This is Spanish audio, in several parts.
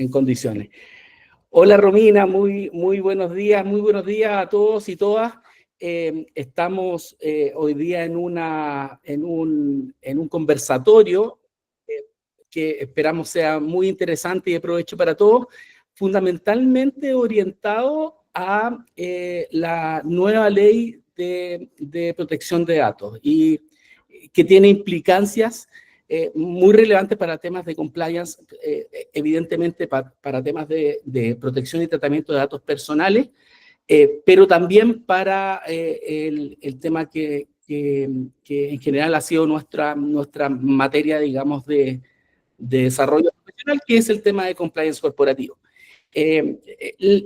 en condiciones. Hola Romina, muy buenos días a todos y todas. Estamos hoy día en un conversatorio que esperamos sea muy interesante y de provecho para todos, fundamentalmente orientado a la nueva ley de protección de datos y que tiene implicancias muy relevantes para temas de compliance, evidentemente para temas de protección y tratamiento de datos personales, pero también para el tema que en general ha sido nuestra materia, digamos, de desarrollo profesional, que es el tema de compliance corporativo.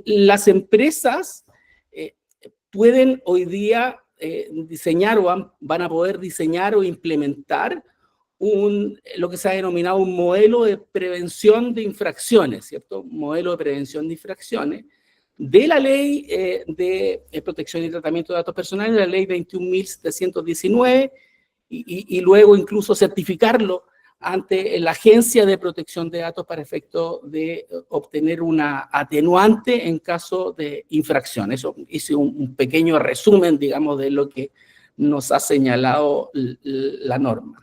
Las empresas pueden hoy día diseñar o van a poder diseñar o implementar lo que se ha denominado un modelo de prevención de infracciones, ¿cierto? Un modelo de prevención de infracciones de la Ley de Protección y Tratamiento de Datos Personales, la Ley 21.719, y luego incluso certificarlo ante la Agencia de Protección de Datos para efecto de obtener una atenuante en caso de infracción. Eso hice un pequeño resumen, digamos, de lo que nos ha señalado la norma.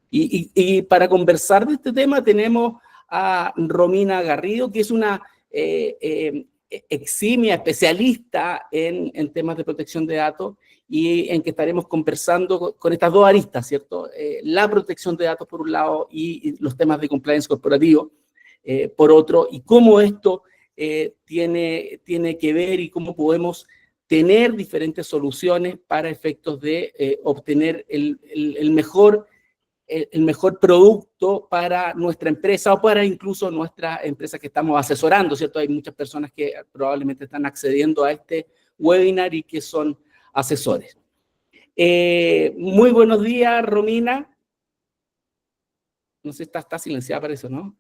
Y para conversar de este tema tenemos a Romina Garrido, que es una eximia especialista en temas de protección de datos, y en que estaremos conversando con estas dos aristas, ¿cierto? La protección de datos por un lado y los temas de compliance corporativo por otro, y cómo esto tiene que ver y cómo podemos tener diferentes soluciones para efectos de obtener el mejor producto para nuestra empresa o para incluso nuestra empresa que estamos asesorando, ¿cierto? Hay muchas personas que probablemente están accediendo a este webinar y que son asesores. Muy buenos días, Romina. No sé, está silenciada para eso, ¿no?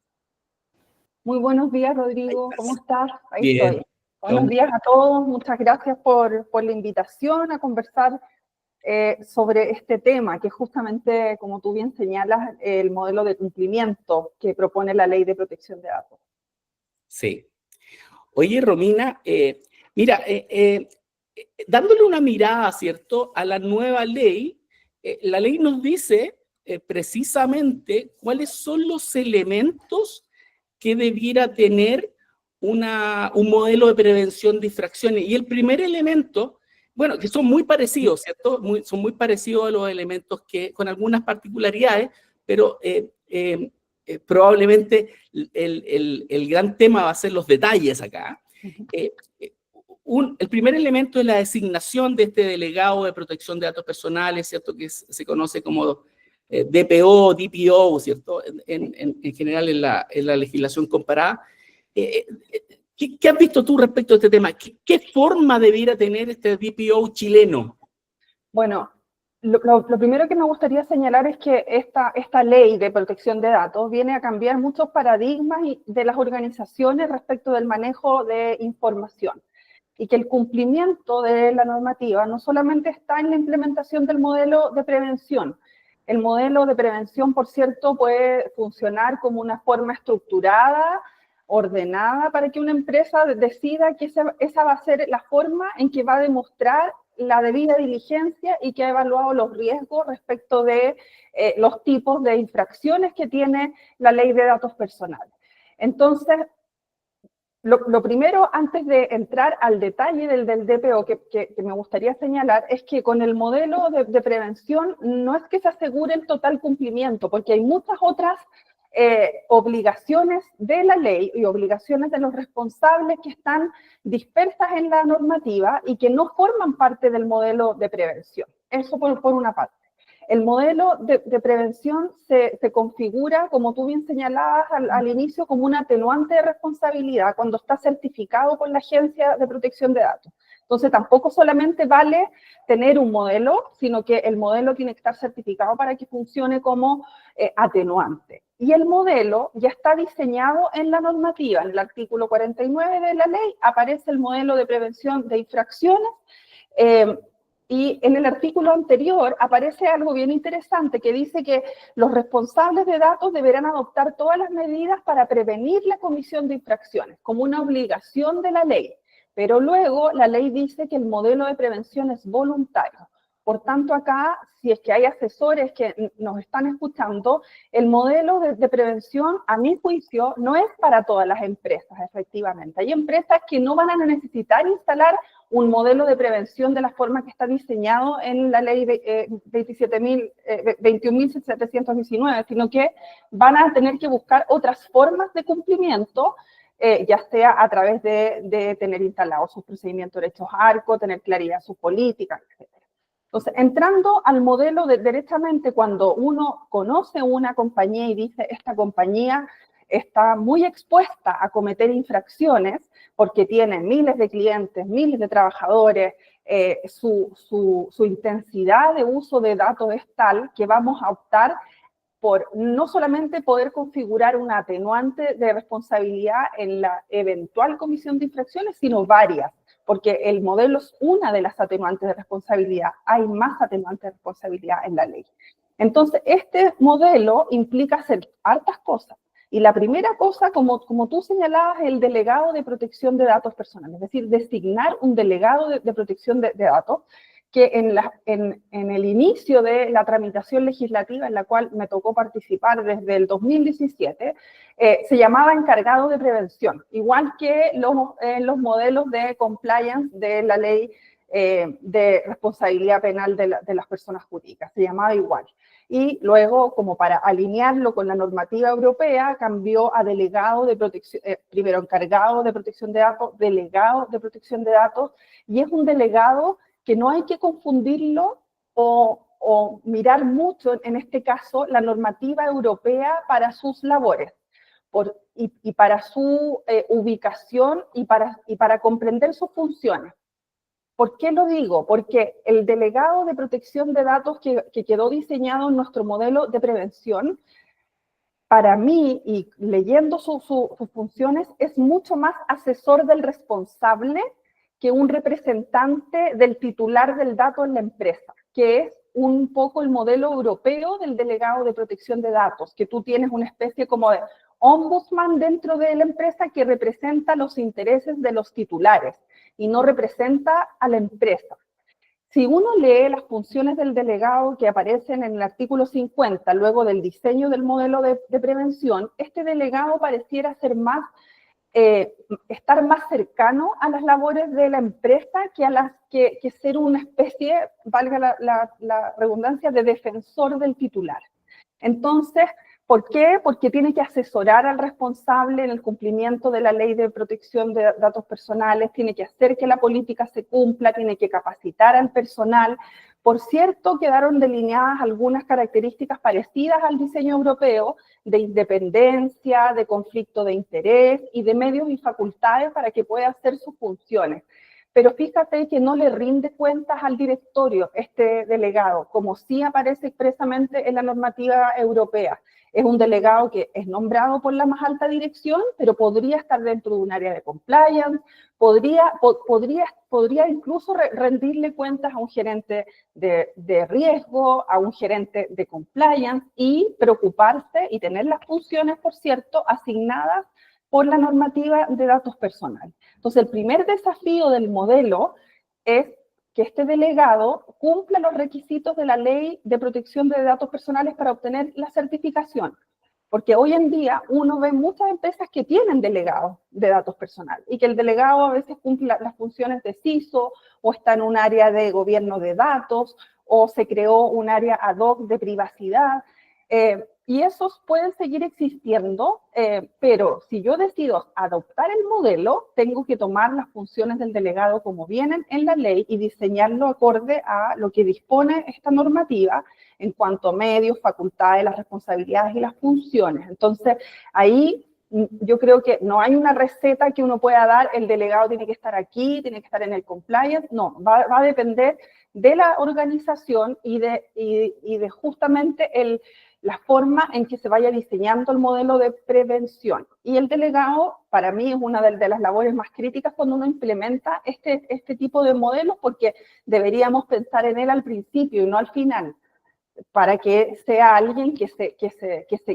Muy buenos días, Rodrigo. ¿Cómo estás? Ahí Bien. estoy. Buenos días a todos. Muchas gracias por la invitación a conversar sobre este tema, que justamente, como tú bien señalas, el modelo de cumplimiento que propone la Ley de Protección de Datos. Sí. Oye, Romina, mira, dándole una mirada, ¿cierto?, a la nueva ley, la ley nos dice precisamente cuáles son los elementos que debiera tener un modelo de prevención de infracciones. Y el primer elemento, bueno, que son muy parecidos, ¿cierto? Son muy parecidos a los elementos con algunas particularidades, pero probablemente el gran tema va a ser los detalles acá. El primer elemento es la designación de este delegado de protección de datos personales, ¿cierto? Que se conoce como DPO, DPO, ¿cierto? En general en la legislación comparada. ¿Qué has visto tú respecto a este tema? ¿Qué forma debiera tener este DPO chileno? Bueno, lo primero que me gustaría señalar es que esta ley de protección de datos viene a cambiar muchos paradigmas de las organizaciones respecto del manejo de información, y que el cumplimiento de la normativa no solamente está en la implementación del modelo de prevención. El modelo de prevención, por cierto, puede funcionar como una forma estructurada, ordenada, para que una empresa decida que esa va a ser la forma en que va a demostrar la debida diligencia y que ha evaluado los riesgos respecto de los tipos de infracciones que tiene la Ley de Datos Personales. Entonces, lo primero, antes de entrar al detalle del DPO, que me gustaría señalar, es que con el modelo de prevención no es que se asegure el total cumplimiento, porque hay muchas otras obligaciones de la ley y obligaciones de los responsables que están dispersas en la normativa y que no forman parte del modelo de prevención. Eso por una parte. El modelo de prevención se configura, como tú bien señalabas al inicio, como un atenuante de responsabilidad cuando está certificado por la Agencia de Protección de Datos. Entonces, tampoco solamente vale tener un modelo, sino que el modelo tiene que estar certificado para que funcione como atenuante. Y el modelo ya está diseñado en la normativa. En el artículo 49 de la ley aparece el modelo de prevención de infracciones, Y en el artículo anterior aparece algo bien interesante que dice que los responsables de datos deberán adoptar todas las medidas para prevenir la comisión de infracciones, como una obligación de la ley. Pero luego la ley dice que el modelo de prevención es voluntario. Por tanto, acá, si es que hay asesores que nos están escuchando, el modelo de prevención, a mi juicio, no es para todas las empresas, efectivamente. Hay empresas que no van a necesitar instalar un modelo de prevención de la forma que está diseñado en la ley 21.719, sino que van a tener que buscar otras formas de cumplimiento, ya sea a través de tener instalados sus procedimientos derechos ARCO, tener claridad sus políticas, etc. Entonces, entrando al modelo derechamente, cuando uno conoce una compañía y dice, esta compañía está muy expuesta a cometer infracciones porque tiene miles de clientes, miles de trabajadores, su intensidad de uso de datos es tal que vamos a optar por no solamente poder configurar una atenuante de responsabilidad en la eventual comisión de infracciones, sino varias, porque el modelo es una de las atenuantes de responsabilidad. Hay más atenuantes de responsabilidad en la ley. Entonces, este modelo implica hacer hartas cosas. Y la primera cosa, como tú señalabas, el delegado de protección de datos personales, es decir, designar un delegado de protección de datos, que en el inicio de la tramitación legislativa en la cual me tocó participar desde el 2017, se llamaba encargado de prevención, igual que los modelos de compliance de la ley de responsabilidad penal de las personas jurídicas, se llamaba igual. Y luego, como para alinearlo con la normativa europea, cambió a delegado de protección, primero encargado de protección de datos, delegado de protección de datos, y es un delegado que no hay que confundirlo o mirar mucho, en este caso, la normativa europea para sus labores y para su ubicación y para comprender sus funciones. ¿Por qué lo digo? Porque el delegado de protección de datos que quedó diseñado en nuestro modelo de prevención, para mí, y leyendo sus funciones, es mucho más asesor del responsable que un representante del titular del dato en la empresa, que es un poco el modelo europeo del delegado de protección de datos, que tú tienes una especie como de ombudsman dentro de la empresa que representa los intereses de los titulares y no representa a la empresa. Si uno lee las funciones del delegado que aparecen en el artículo 50, luego del diseño del modelo de prevención, este delegado pareciera ser estar más cercano a las labores de la empresa que ser una especie, valga la redundancia, de defensor del titular. Entonces, ¿por qué? Porque tiene que asesorar al responsable en el cumplimiento de la ley de protección de datos personales, tiene que hacer que la política se cumpla, tiene que capacitar al personal. Por cierto, quedaron delineadas algunas características parecidas al diseño europeo de independencia, de conflicto de interés y de medios y facultades para que pueda hacer sus funciones. Pero fíjate que no le rinde cuentas al directorio este delegado, como sí aparece expresamente en la normativa europea. Es un delegado que es nombrado por la más alta dirección, pero podría estar dentro de un área de compliance, podría incluso rendirle cuentas a un gerente de riesgo, a un gerente de compliance y preocuparse y tener las funciones, por cierto, asignadas por la normativa de datos personales. Entonces, el primer desafío del modelo es que este delegado cumpla los requisitos de la ley de protección de datos personales para obtener la certificación. Porque hoy en día uno ve muchas empresas que tienen delegados de datos personales y que el delegado a veces cumple las funciones de CISO o está en un área de gobierno de datos o se creó un área ad hoc de privacidad. Y esos pueden seguir existiendo, pero si yo decido adoptar el modelo, tengo que tomar las funciones del delegado como vienen en la ley y diseñarlo acorde a lo que dispone esta normativa en cuanto a medios, facultades, las responsabilidades y las funciones. Entonces, ahí yo creo que no hay una receta que uno pueda dar, el delegado tiene que estar aquí, tiene que estar en el compliance, no, va a depender de la organización y de justamente la forma en que se vaya diseñando el modelo de prevención. Y el delegado, para mí, es una de las labores más críticas cuando uno implementa este tipo de modelos, porque deberíamos pensar en él al principio y no al final, para que sea alguien que se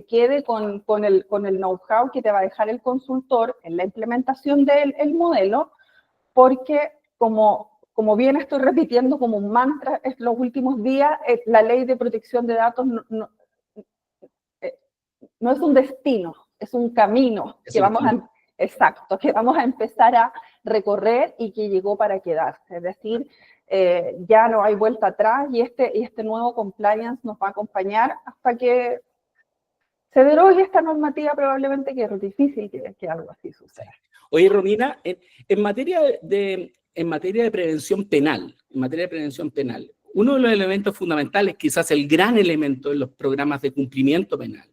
quede con el know-how que te va a dejar el consultor en la implementación del modelo, porque como bien estoy repitiendo como un mantra en los últimos días, la ley de protección de datos no es un destino, es un camino que vamos a empezar a recorrer y que llegó para quedarse. Es decir, ya no hay vuelta atrás y este nuevo compliance nos va a acompañar hasta que se derogue esta normativa, probablemente, que es difícil que algo así suceda. Oye, Romina, en materia de prevención penal, uno de los elementos fundamentales, quizás el gran elemento en los programas de cumplimiento penal,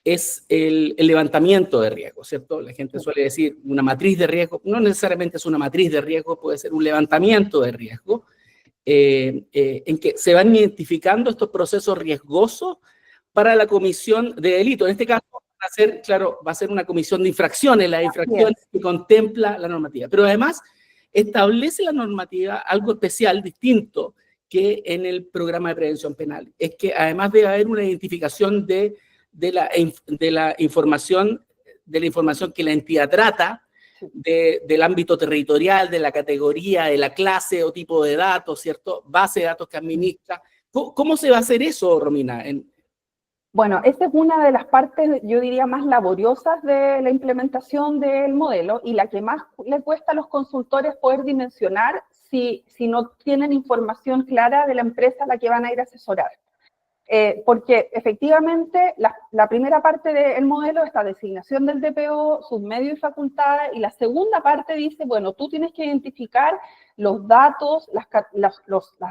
es el levantamiento de riesgo, ¿cierto? La gente suele decir una matriz de riesgo, no necesariamente es una matriz de riesgo, puede ser un levantamiento de riesgo, en que se van identificando estos procesos riesgosos para la comisión de delito. En este caso va a ser una comisión de infracciones, las infracciones que contempla la normativa. Pero además establece la normativa algo especial, distinto que en el programa de prevención penal. Es que además debe haber una identificación de la información que la entidad trata, del ámbito territorial, de la categoría, de la clase o tipo de datos, ¿cierto? Base de datos que administra. ¿Cómo se va a hacer eso, Romina? Bueno, esa es una de las partes, yo diría, más laboriosas de la implementación del modelo y la que más le cuesta a los consultores poder dimensionar si no tienen información clara de la empresa a la que van a ir a asesorar. Porque efectivamente la primera parte del modelo es la designación del DPO, sus medios y facultades, y la segunda parte dice, bueno, tú tienes que identificar los datos, las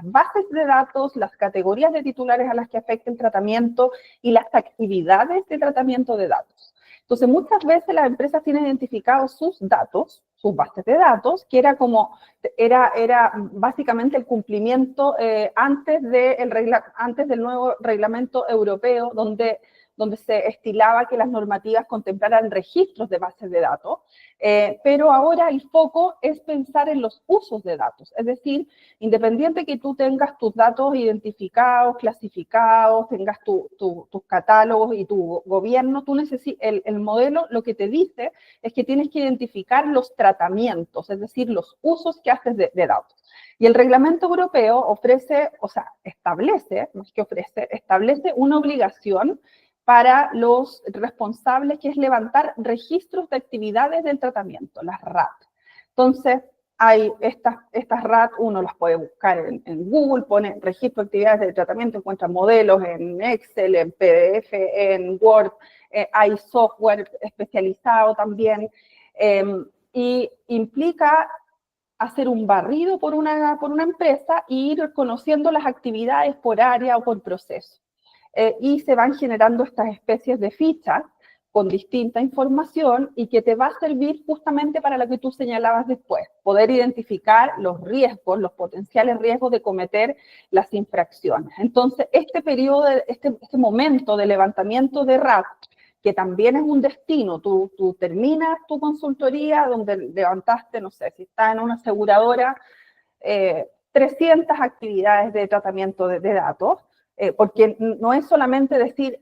bases de datos, las categorías de titulares a las que afecta el tratamiento y las actividades de tratamiento de datos. Entonces, muchas veces las empresas tienen identificados sus datos, sus bases de datos, que era básicamente el cumplimiento antes del nuevo reglamento europeo, donde se estilaba que las normativas contemplaran registros de bases de datos, pero ahora el foco es pensar en los usos de datos, es decir, independiente que tú tengas tus datos identificados, clasificados, tengas tus catálogos y tu gobierno, el modelo lo que te dice es que tienes que identificar los tratamientos, es decir, los usos que haces de datos. Y el reglamento europeo establece una obligación para los responsables, que es levantar registros de actividades del tratamiento, las RAT. Entonces, hay estas RAT, uno las puede buscar en Google, pone registro de actividades de tratamiento, encuentra modelos en Excel, en PDF, en Word, hay software especializado también, y implica hacer un barrido por una empresa e ir conociendo las actividades por área o por proceso. Y se van generando estas especies de fichas con distinta información y que te va a servir justamente para lo que tú señalabas después, poder identificar los riesgos, los potenciales riesgos de cometer las infracciones. Entonces, este periodo, este momento de levantamiento de RAT, que también es un destino, tú terminas tu consultoría donde levantaste, no sé, si estás en una aseguradora, 300 actividades de tratamiento de datos, porque no es solamente decir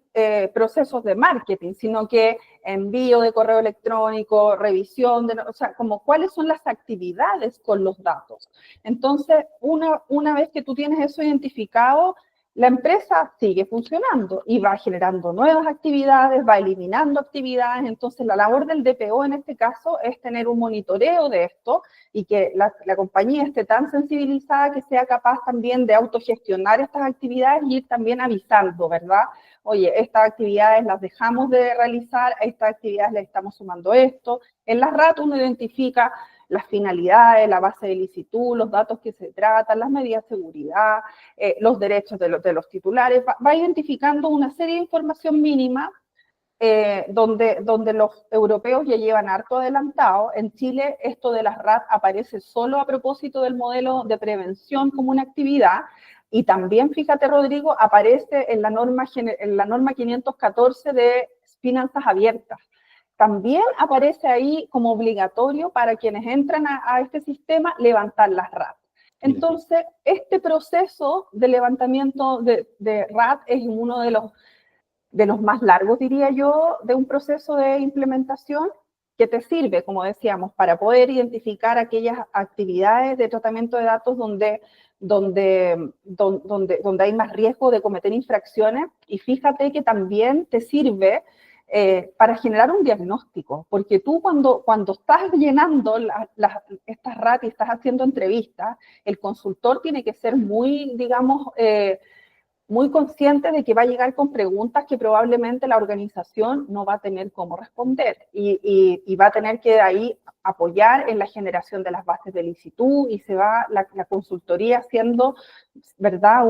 procesos de marketing, sino que envío de correo electrónico, revisión, como cuáles son las actividades con los datos. Entonces, una vez que tú tienes eso identificado, la empresa sigue funcionando y va generando nuevas actividades, va eliminando actividades. Entonces, la labor del DPO en este caso es tener un monitoreo de esto y que la compañía esté tan sensibilizada que sea capaz también de autogestionar estas actividades y ir también avisando, ¿verdad? Oye, estas actividades las dejamos de realizar, a estas actividades le estamos sumando esto. En las RAT uno identifica las finalidades, la base de licitud, los datos que se tratan, las medidas de seguridad, los derechos de los titulares, va identificando una serie de información mínima donde los europeos ya llevan harto adelantado. En Chile esto de las RAT aparece solo a propósito del modelo de prevención como una actividad, Y también, fíjate, Rodrigo, aparece en la norma 514 de finanzas abiertas. También aparece ahí como obligatorio para quienes entran a este sistema levantar las RAT. Entonces, este proceso de levantamiento de RAT es uno de los más largos, diría yo, de un proceso de implementación que te sirve, como decíamos, para poder identificar aquellas actividades de tratamiento de datos donde hay más riesgo de cometer infracciones, y fíjate que también te sirve para generar un diagnóstico, porque tú cuando estás llenando estas RAT y estás haciendo entrevistas, el consultor tiene que ser muy, digamos, muy consciente de que va a llegar con preguntas que probablemente la organización no va a tener cómo responder, y va a tener que de ahí apoyar en la generación de las bases de licitud, y se va la consultoría haciendo, ¿verdad?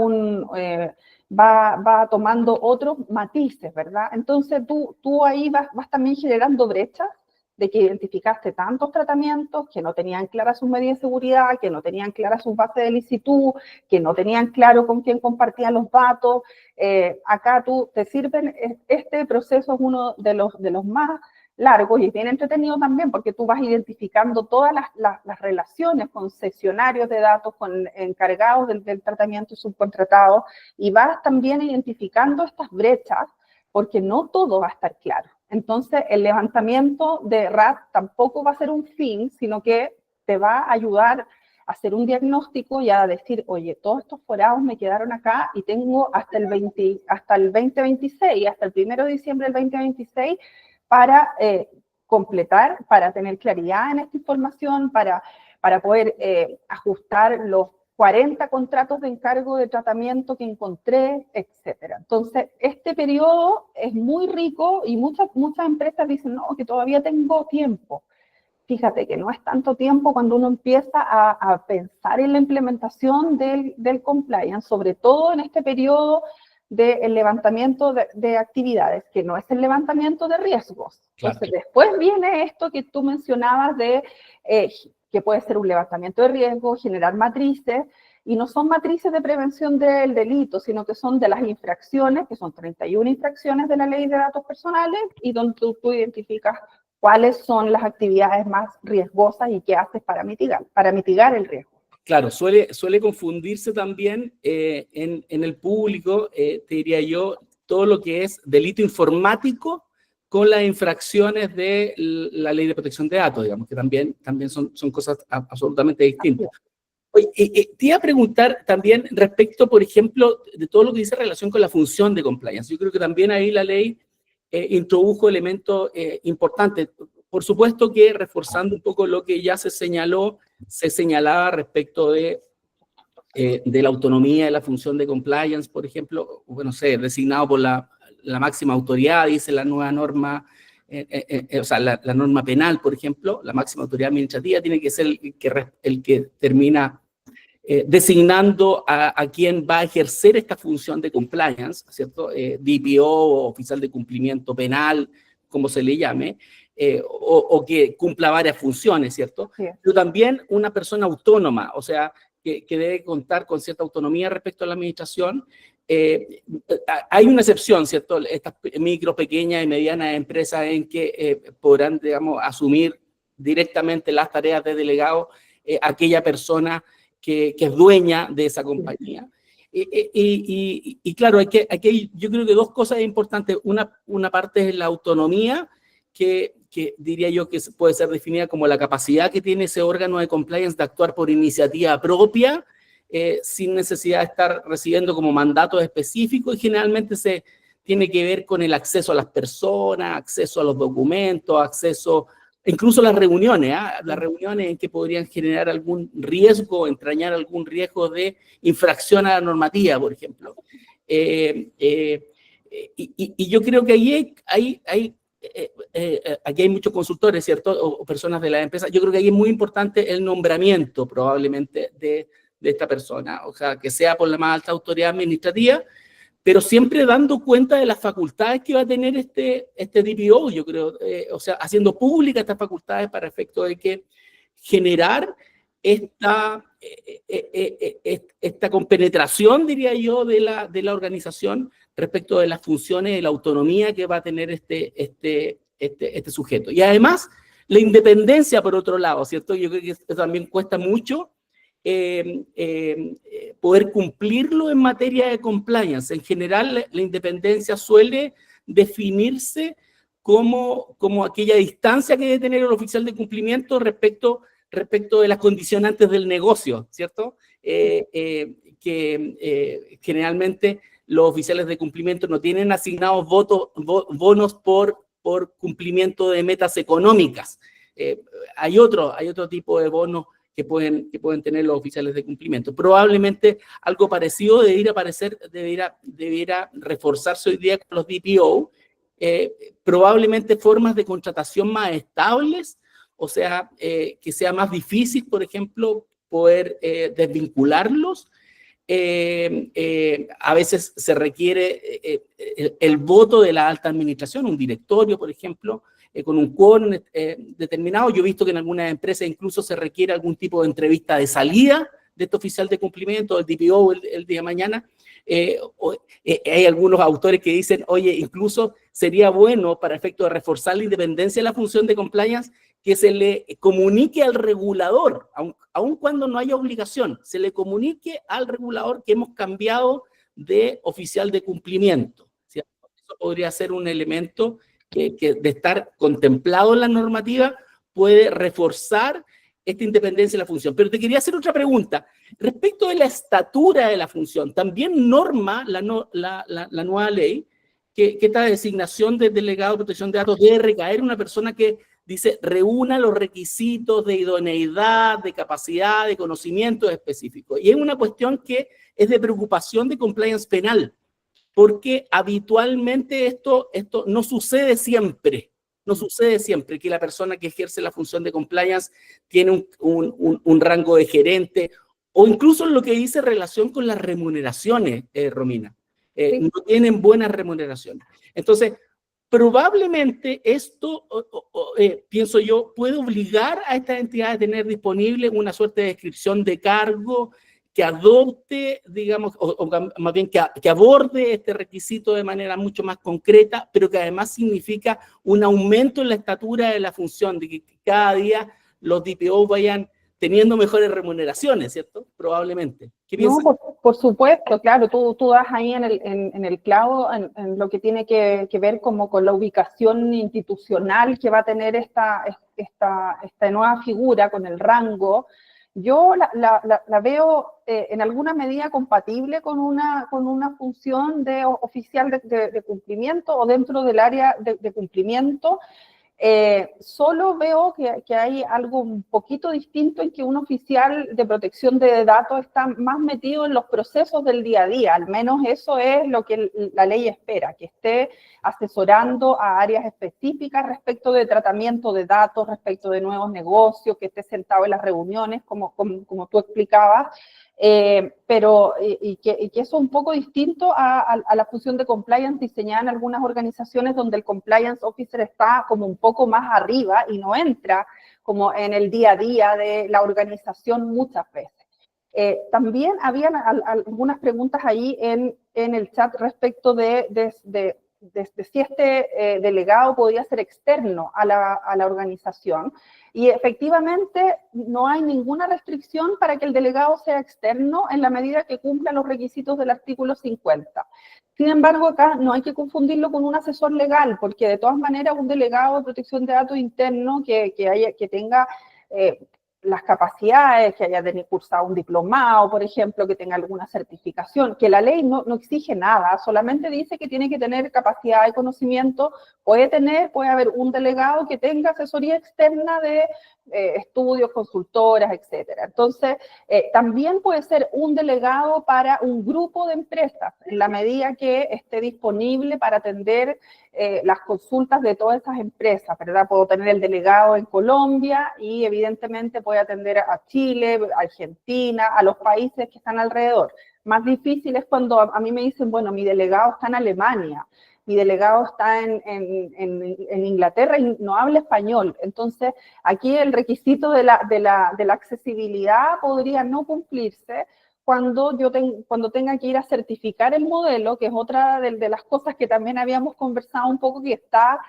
Va tomando otros matices, ¿verdad? Entonces tú ahí vas también generando brechas de que identificaste tantos tratamientos que no tenían claras sus medidas de seguridad, que no tenían claras sus bases de licitud, que no tenían claro con quién compartían los datos. Acá te sirven, este proceso es uno de los más largos y es bien entretenido también, porque tú vas identificando todas las relaciones con concesionarios de datos, con encargados del tratamiento subcontratado, y vas también identificando estas brechas, porque no todo va a estar claro. Entonces, el levantamiento de RAT tampoco va a ser un fin, sino que te va a ayudar a hacer un diagnóstico y a decir, oye, todos estos forados me quedaron acá y tengo hasta el 2026, hasta el 1 de diciembre del 2026, para completar, para tener claridad en esta información, para poder ajustar los 40 contratos de encargo de tratamiento que encontré, etcétera. Entonces, este periodo es muy rico y muchas empresas dicen, no, que todavía tengo tiempo. Fíjate que no es tanto tiempo cuando uno empieza a pensar en la implementación del compliance, sobre todo en este periodo del levantamiento de actividades, que no es el levantamiento de riesgos. Claro. Entonces, después viene esto que tú mencionabas de que puede ser un levantamiento de riesgo, generar matrices, y no son matrices de prevención del delito, sino que son de las infracciones, que son 31 infracciones de la Ley de Datos Personales, y donde tú identificas cuáles son las actividades más riesgosas y qué haces para mitigar el riesgo. Claro, suele confundirse también en el público, te diría yo, todo lo que es delito informático con las infracciones de la Ley de Protección de Datos, digamos, que también son cosas absolutamente distintas. Oye, te iba a preguntar también respecto, por ejemplo, de todo lo que dice relación con la función de compliance. Yo creo que también ahí la ley introdujo elementos importantes. Por supuesto que reforzando un poco lo que ya se señalaba respecto de la autonomía de la función de compliance, por ejemplo, bueno, designado por la máxima autoridad, dice la nueva norma, o sea, la norma penal, por ejemplo, la máxima autoridad administrativa tiene que ser el que termina designando a quien va a ejercer esta función de compliance, ¿cierto? DPO, oficial de cumplimiento penal, como se le llame, o que cumpla varias funciones, ¿cierto? Sí. Pero también una persona autónoma, o sea, que debe contar con cierta autonomía respecto a la administración. Hay una excepción, ¿cierto? Estas micro, pequeñas y medianas empresas en que podrán, digamos, asumir directamente las tareas de delegado aquella persona que es dueña de esa compañía. Y claro, aquí yo creo que dos cosas importantes. Una parte es la autonomía, que diría yo que puede ser definida como la capacidad que tiene ese órgano de compliance de actuar por iniciativa propia, sin necesidad de estar recibiendo como mandatos específicos, y generalmente se tiene que ver con el acceso a las personas, acceso a los documentos, acceso, incluso las reuniones en que podrían generar algún riesgo, entrañar algún riesgo de infracción a la normativa, por ejemplo. Y yo creo que ahí aquí hay muchos consultores, ¿cierto? O personas de la empresa. Yo creo que ahí es muy importante el nombramiento, probablemente, de esta persona, o sea, que sea por la más alta autoridad administrativa, pero siempre dando cuenta de las facultades que va a tener este DPO, yo creo, o sea, haciendo públicas estas facultades para efecto de que generar esta compenetración, diría yo, de la organización respecto de las funciones y la autonomía que va a tener este sujeto. Y además, la independencia, por otro lado, ¿cierto? Yo creo que esto también cuesta mucho poder cumplirlo en materia de compliance. En general, la independencia suele definirse como aquella distancia que debe tener el oficial de cumplimiento respecto de las condicionantes del negocio, ¿cierto? Generalmente los oficiales de cumplimiento no tienen asignados bonos por cumplimiento de metas económicas. Hay otro tipo de bonos que pueden tener los oficiales de cumplimiento. Probablemente algo parecido debiera reforzarse hoy día con los DPO, probablemente formas de contratación más estables, o sea, que sea más difícil, por ejemplo, poder desvincularlos. A veces se requiere el voto de la alta administración, un directorio, por ejemplo, con un quórum determinado. Yo he visto que en algunas empresas incluso se requiere algún tipo de entrevista de salida de este oficial de cumplimiento, del DPO el día de mañana. Hay algunos autores que dicen, oye, incluso sería bueno para efecto de reforzar la independencia de la función de compliance que se le comunique al regulador, aun cuando no haya obligación, se le comunique al regulador que hemos cambiado de oficial de cumplimiento, ¿cierto? Eso podría ser un elemento que de estar contemplado en la normativa puede reforzar esta independencia de la función. Pero te quería hacer otra pregunta. Respecto de la estatura de la función, también norma la nueva ley que esta designación de delegado de protección de datos debe recaer en una persona que dice, reúna los requisitos de idoneidad, de capacidad, de conocimientos específicos. Y es una cuestión que es de preocupación de compliance penal, porque habitualmente esto no sucede siempre. No sucede siempre que la persona que ejerce la función de compliance tiene un rango de gerente, o incluso en lo que dice relación con las remuneraciones, Romina. Sí. No tienen buenas remuneraciones. Entonces, probablemente esto, pienso yo, puede obligar a esta entidad a tener disponible una suerte de descripción de cargo que adopte, digamos, o más bien que aborde este requisito de manera mucho más concreta, pero que además significa un aumento en la estatura de la función, de que cada día los DPO vayan teniendo mejores remuneraciones, ¿cierto? Probablemente. ¿Qué piensas? No, por supuesto, claro, tú das ahí en el clavo en lo que tiene que ver como con la ubicación institucional que va a tener esta nueva figura con el rango. Yo la veo en alguna medida compatible con una función de oficial de cumplimiento o dentro del área de cumplimiento. Solo veo que hay algo un poquito distinto en que un oficial de protección de datos está más metido en los procesos del día a día, al menos eso es lo que la ley espera, que esté asesorando a áreas específicas respecto de tratamiento de datos, respecto de nuevos negocios, que esté sentado en las reuniones, como tú explicabas, pero que eso es un poco distinto a la función de compliance diseñada en algunas organizaciones donde el compliance officer está como un poco más arriba y no entra como en el día a día de la organización muchas veces. También habían algunas preguntas ahí en el chat respecto de si este delegado podía ser externo a la organización. Y efectivamente no hay ninguna restricción para que el delegado sea externo en la medida que cumpla los requisitos del artículo 50. Sin embargo, acá no hay que confundirlo con un asesor legal, porque de todas maneras un delegado de protección de datos interno que tenga las capacidades, que haya cursado un diplomado, por ejemplo, que tenga alguna certificación, que la ley no exige nada, solamente dice que tiene que tener capacidad de conocimiento, puede haber un delegado que tenga asesoría externa de estudios, consultoras, etcétera. Entonces, también puede ser un delegado para un grupo de empresas, en la medida que esté disponible para atender las consultas de todas esas empresas, ¿verdad? Puedo tener el delegado en Colombia y evidentemente puede atender a Chile, a Argentina, a los países que están alrededor. Más difícil es cuando a mí me dicen, bueno, mi delegado está en Alemania. mi delegado está en Inglaterra y no habla español. Entonces, aquí el requisito de la accesibilidad podría no cumplirse cuando cuando tenga que ir a certificar el modelo, que es otra de las cosas que también habíamos conversado un poco, que está,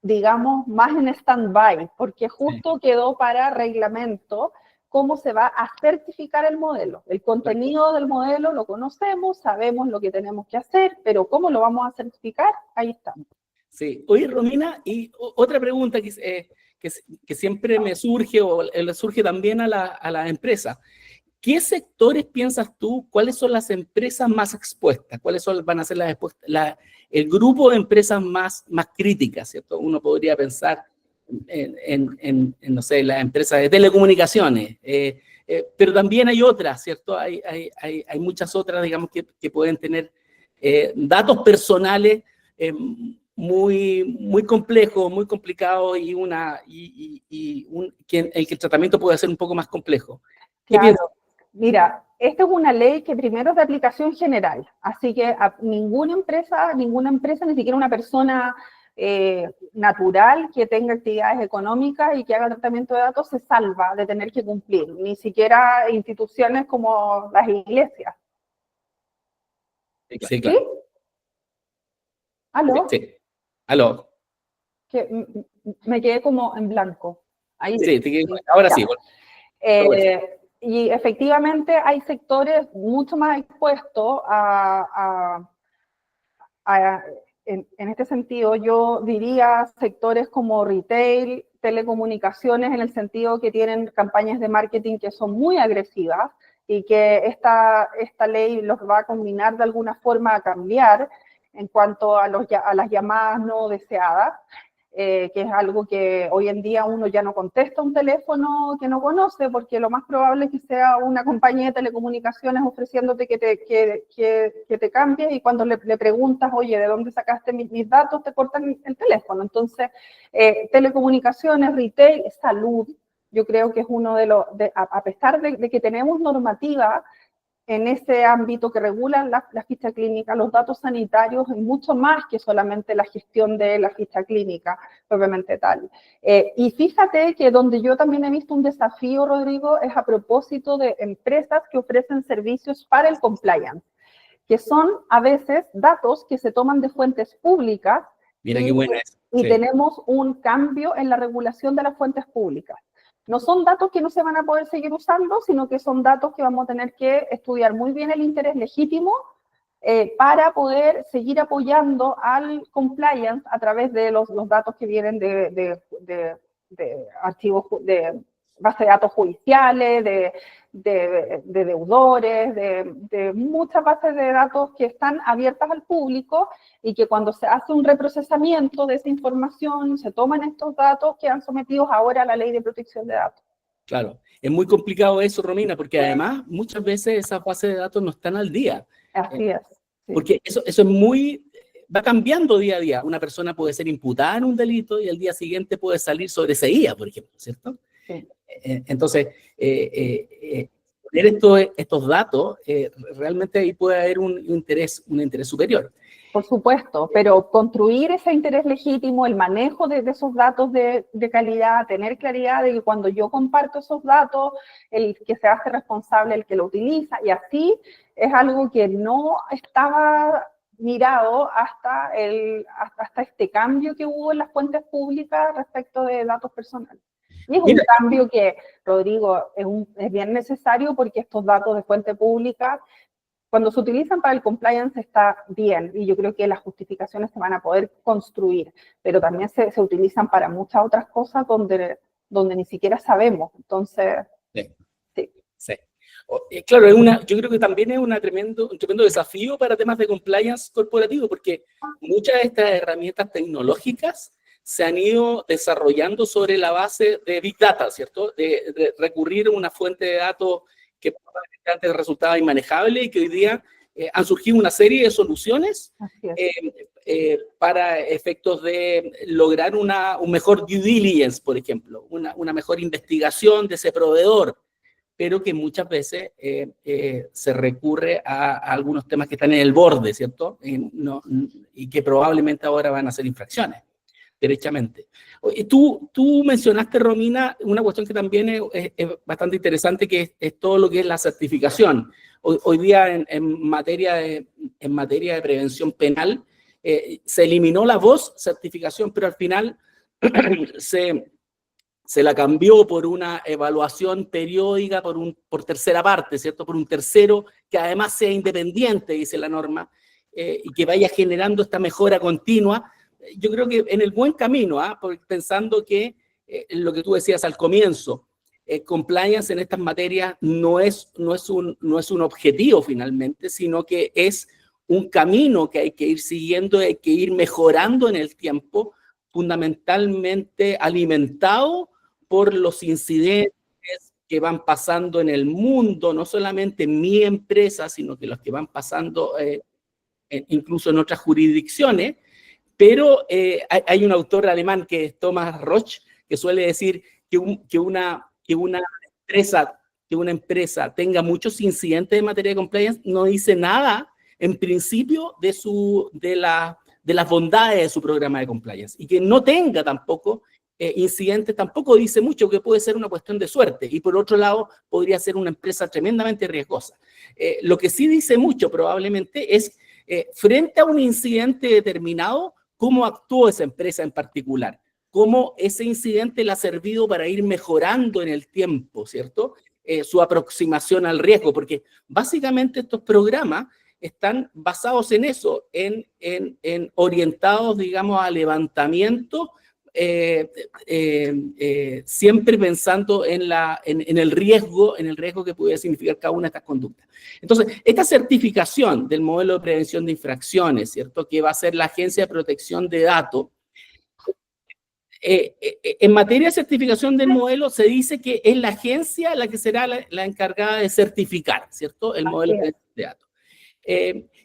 digamos, más en stand-by, porque justo quedó para reglamento cómo se va a certificar el modelo. El contenido del modelo lo conocemos, sabemos lo que tenemos que hacer, pero ¿cómo lo vamos a certificar? Ahí estamos. Sí. Oye, Romina, y otra pregunta que siempre me surge, o le surge también a la empresa. ¿Qué sectores piensas tú, cuáles son las empresas más expuestas? ¿Cuáles van a ser el grupo de empresas más críticas, ¿cierto? Uno podría pensar no sé, las empresas de telecomunicaciones, pero también hay otras, ¿cierto? Hay muchas otras, digamos, que pueden tener datos personales muy complejos, muy complicados que el tratamiento puede ser un poco más complejo. ¿Qué piensas? Claro. Mira, esta es una ley que primero es de aplicación general, así que a ninguna empresa, ni siquiera una persona natural que tenga actividades económicas y que haga tratamiento de datos se salva de tener que cumplir, ni siquiera instituciones como las iglesias. Sí, claro. ¿Sí? ¿Aló? Sí. Aló. Que me quedé como en blanco. Ahí sí, ahora sí. Bueno. Y efectivamente hay sectores mucho más expuestos en este sentido. Yo diría sectores como retail, telecomunicaciones, en el sentido que tienen campañas de marketing que son muy agresivas y que esta ley los va a combinar de alguna forma a cambiar en cuanto a las llamadas no deseadas. Que es algo que hoy en día uno ya no contesta un teléfono que no conoce, porque lo más probable es que sea una compañía de telecomunicaciones ofreciéndote que te cambies, y cuando le preguntas, oye, ¿de dónde sacaste mis datos?, te cortan el teléfono. Entonces, telecomunicaciones, retail, salud, yo creo que es uno a pesar de que tenemos normativa en ese ámbito que regula la ficha clínica, los datos sanitarios, es mucho más que solamente la gestión de la ficha clínica propiamente tal. Y fíjate que donde yo también he visto un desafío, Rodrigo, es a propósito de empresas que ofrecen servicios para el compliance, que son a veces datos que se toman de fuentes públicas. Mira qué buena es. Y tenemos un cambio en la regulación de las fuentes públicas. No son datos que no se van a poder seguir usando, sino que son datos que vamos a tener que estudiar muy bien el interés legítimo para poder seguir apoyando al compliance a través de los datos que vienen de archivos, de base de datos judiciales, de deudores, de muchas bases de datos que están abiertas al público, y que cuando se hace un reprocesamiento de esa información, se toman estos datos que han sometidos ahora a la Ley de Protección de Datos. Claro, es muy complicado eso, Romina, porque además muchas veces esas bases de datos no están al día. Así es. Sí. Porque eso es va cambiando día a día. Una persona puede ser imputada en un delito y al día siguiente puede salir sobreseída, por ejemplo, ¿cierto? Sí. Entonces, tener estos datos, realmente ahí puede haber un interés superior. Por supuesto, pero construir ese interés legítimo, el manejo de esos datos de calidad, tener claridad de que cuando yo comparto esos datos, el que se hace responsable, el que lo utiliza, y así es algo que no estaba mirado hasta este cambio que hubo en las fuentes públicas respecto de datos personales. Y es un cambio que, Rodrigo, es bien necesario, porque estos datos de fuente pública, cuando se utilizan para el compliance, está bien, y yo creo que las justificaciones se van a poder construir, pero también se utilizan para muchas otras cosas donde ni siquiera sabemos. Entonces, sí. Claro, yo creo que también es un tremendo desafío para temas de compliance corporativo, porque muchas de estas herramientas tecnológicas se han ido desarrollando sobre la base de Big Data, ¿cierto? De recurrir a una fuente de datos que antes resultaba inmanejable, y que hoy día han surgido una serie de soluciones para efectos de lograr un mejor due diligence, por ejemplo, una mejor investigación de ese proveedor, pero que muchas veces se recurre a algunos temas que están en el borde, ¿cierto? Y que probablemente ahora van a ser infracciones, derechamente. Tú mencionaste, Romina, una cuestión que también es bastante interesante, que es todo lo que es la certificación. Hoy día en materia de prevención penal, se eliminó la voz certificación, pero al final se la cambió por una evaluación periódica por tercera parte, ¿cierto? Por un tercero que además sea independiente, dice la norma, y que vaya generando esta mejora continua. Yo creo que en el buen camino, pensando que lo que tú decías al comienzo, compliance en estas materias no es un objetivo finalmente, sino que es un camino que hay que ir siguiendo, hay que ir mejorando en el tiempo, fundamentalmente alimentado por los incidentes que van pasando en el mundo, no solamente en mi empresa, sino que los que van pasando incluso en otras jurisdicciones. Pero hay un autor alemán que es Thomas Roch, que suele decir que una empresa tenga muchos incidentes en materia de compliance no dice nada, en principio, de las bondades de su programa de compliance. Y que no tenga tampoco incidentes tampoco dice mucho, que puede ser una cuestión de suerte. Y por otro lado, podría ser una empresa tremendamente riesgosa. Lo que sí dice mucho probablemente es, frente a un incidente determinado, cómo actuó esa empresa en particular, cómo ese incidente le ha servido para ir mejorando en el tiempo, ¿cierto? Su aproximación al riesgo, porque básicamente estos programas están basados en eso, en orientados, digamos, a levantamiento, siempre pensando en el riesgo que puede significar cada una de estas conductas. Entonces, esta certificación del modelo de prevención de infracciones, ¿cierto?, que va a ser la Agencia de Protección de Datos, en materia de certificación del modelo se dice que es la agencia la que será la encargada de certificar, ¿cierto?, el modelo de prevención de datos.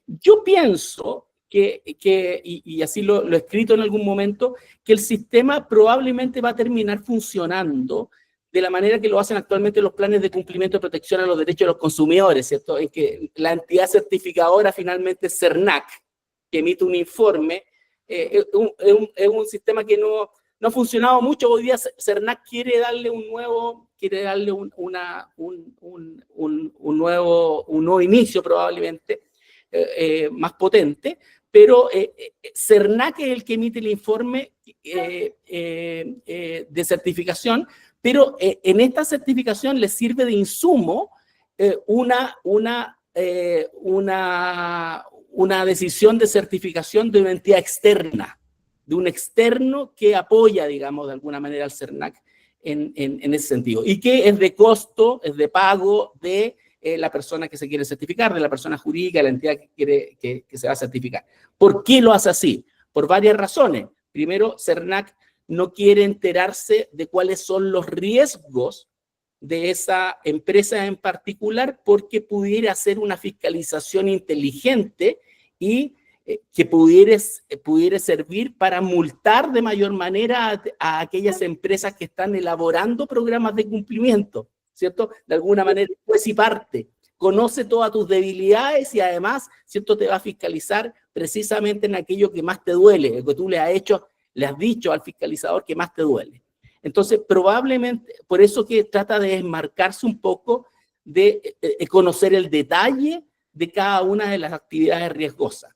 Yo pienso y así lo he escrito en algún momento, que el sistema probablemente va a terminar funcionando de la manera que lo hacen actualmente los planes de cumplimiento de protección a los derechos de los consumidores, ¿cierto? En que la entidad certificadora finalmente es CERNAC, que emite un informe. Es un sistema que no ha funcionado mucho. Hoy día CERNAC quiere darle un nuevo inicio probablemente, más potente, pero CERNAC es el que emite el informe de certificación, pero en esta certificación le sirve de insumo una decisión de certificación de una entidad externa, de un externo que apoya, digamos, de alguna manera al CERNAC en ese sentido, y que es de costo, es de pago de la persona que se quiere certificar, de la persona jurídica, de la entidad que se va a certificar. ¿Por qué lo hace así? Por varias razones. Primero, CERNAC no quiere enterarse de cuáles son los riesgos de esa empresa en particular, porque pudiera hacer una fiscalización inteligente y que pudiera servir para multar de mayor manera a aquellas empresas que están elaborando programas de cumplimiento, ¿cierto? De alguna manera, pues y parte, conoce todas tus debilidades y además, ¿cierto?, te va a fiscalizar precisamente en aquello que más te duele, lo que tú le has dicho al fiscalizador que más te duele. Entonces, probablemente, por eso que trata de desmarcarse un poco de conocer el detalle de cada una de las actividades riesgosas.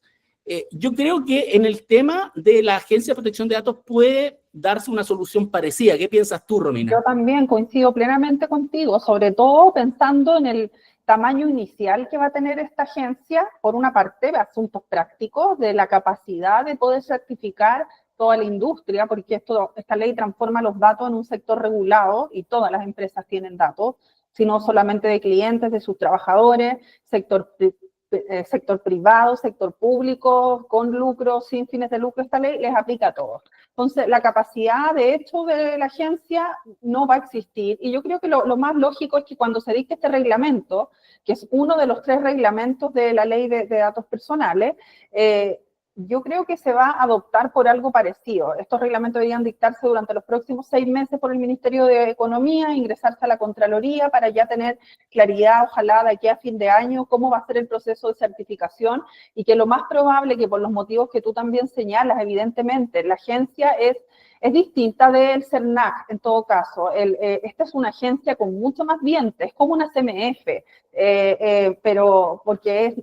Yo creo que en el tema de la Agencia de Protección de Datos puede darse una solución parecida. ¿Qué piensas tú, Romina? Yo también coincido plenamente contigo, sobre todo pensando en el tamaño inicial que va a tener esta agencia, por una parte, de asuntos prácticos, de la capacidad de poder certificar toda la industria, porque esta ley transforma los datos en un sector regulado y todas las empresas tienen datos, sino solamente de clientes, de sus trabajadores, sector privado, sector público, con lucro, sin fines de lucro. Esta ley les aplica a todos. Entonces, la capacidad, de hecho, de la agencia no va a existir. Y yo creo que lo más lógico es que cuando se dicte este reglamento, que es uno de los 3 reglamentos de la ley de datos personales, yo creo que se va a adoptar por algo parecido. Estos reglamentos deberían dictarse durante los próximos 6 meses por el Ministerio de Economía, ingresarse a la Contraloría para ya tener claridad, ojalá de aquí a fin de año, cómo va a ser el proceso de certificación, y que lo más probable que por los motivos que tú también señalas, evidentemente, la agencia es distinta del CERNAC en todo caso. Esta es una agencia con mucho más dientes, es como una CMF, pero porque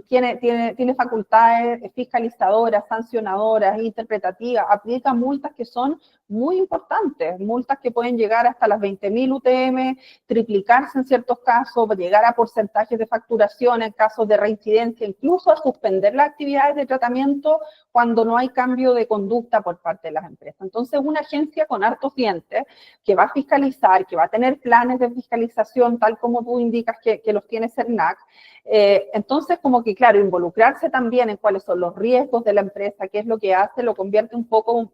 tiene facultades fiscalizadoras, sancionadoras, interpretativas, aplica multas que son muy importantes, multas que pueden llegar hasta las 20.000 UTM, triplicarse en ciertos casos, llegar a porcentajes de facturación en casos de reincidencia, incluso a suspender las actividades de tratamiento cuando no hay cambio de conducta por parte de las empresas. Entonces, una agencia con hartos dientes que va a fiscalizar, que va a tener planes de fiscalización, tal como tú indicas que los tiene CERNAC. Entonces, como que, claro, involucrarse también en cuáles son los riesgos de la empresa, qué es lo que hace, lo convierte un poco,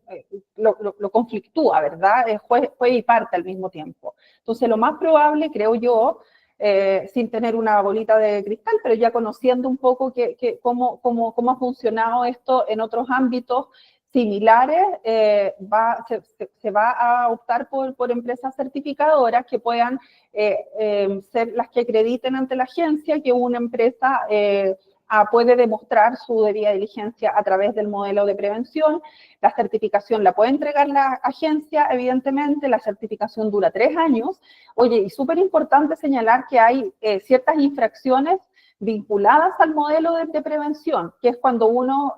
lo conflictúa, ¿verdad? Juez y parte al mismo tiempo. Entonces, lo más probable, creo yo, sin tener una bolita de cristal, pero ya conociendo un poco cómo ha funcionado esto en otros ámbitos similares, se va a optar por empresas certificadoras que puedan ser las que acrediten ante la agencia que una empresa puede demostrar su debida diligencia a través del modelo de prevención. La certificación la puede entregar la agencia, evidentemente, la certificación dura 3 años. Oye, y súper importante señalar que hay ciertas infracciones vinculadas al modelo de prevención, que es cuando uno